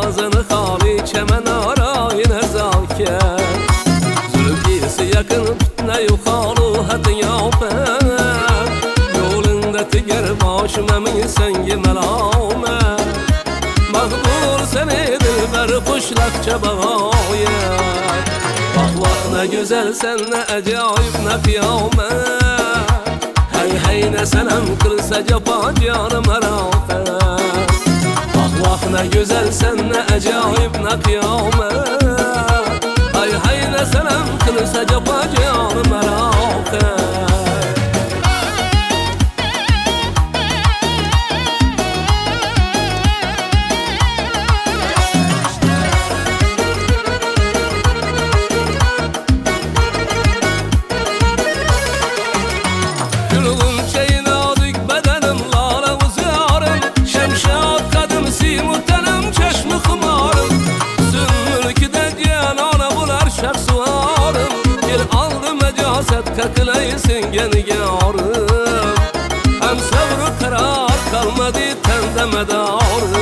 nazını hali çemen arayın erzake Zülfisi yakın tutne yukarı hadi yapen Yolunda tiger başım emin sengi melame Mağdur seni dilber kuşlakça bağaya Bak bak ne güzel sen ne acayip ne kıyamet Hey hey ne senem kılsa cefa canım herafet Bak bak ne güzel sen ne acayip ne kıyamet Hey hey ne senem kılsa cefa canım herafet Kakılayısın gene yarım Hem sabrı karar kalmadı tende medarım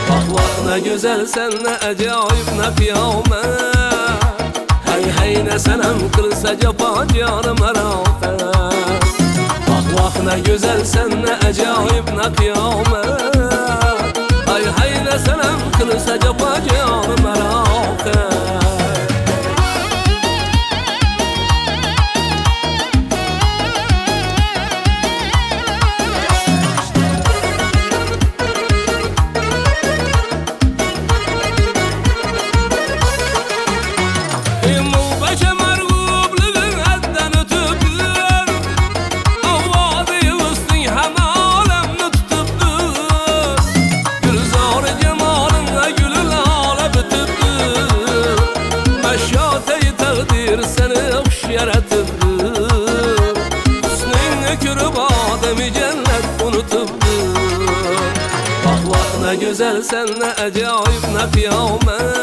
Bak bak ne güzel sen ne acayip ne kıyamet Hey hey ne senem kılsa cefa canım herafet Bak bak ne güzel sen ne acayip ne kıyamet Hey hey ne senem kılsa cefa canım herafet Seni hoş yaratıbdı Hüsnün kürüp ademi cennet unutubdu Bak bak ne güzel sen ne acayip ne kıyamet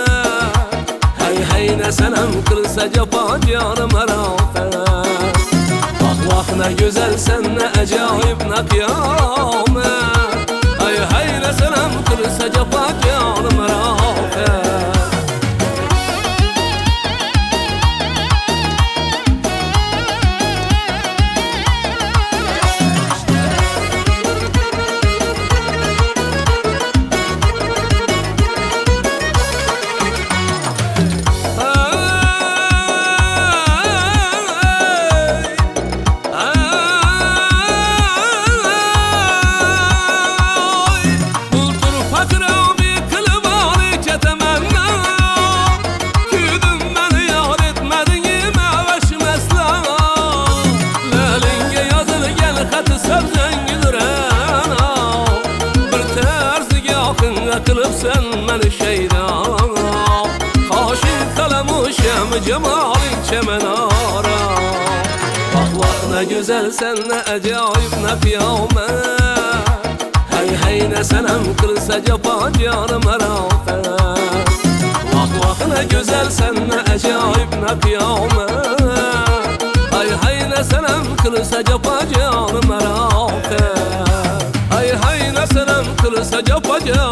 Hey hey ne senem kılsa cefa canım herafet Bak bak ne güzel sen ne acayip ne kıyamet Hey hey ne senem kılsa cefa canım herafet Kılıp sen beni şeydan Kaşın kalamışım cemalin çemenara Bak bak ne güzel sen ne acayip ne kıyamet Hey hey ne senem kılsa cefa canım herafet Bak bak ne güzel sen ne acayip ne kıyamet Hey hey ne senem kılsa cefa canım herafet Hey hey ne senem kılsa cefa canım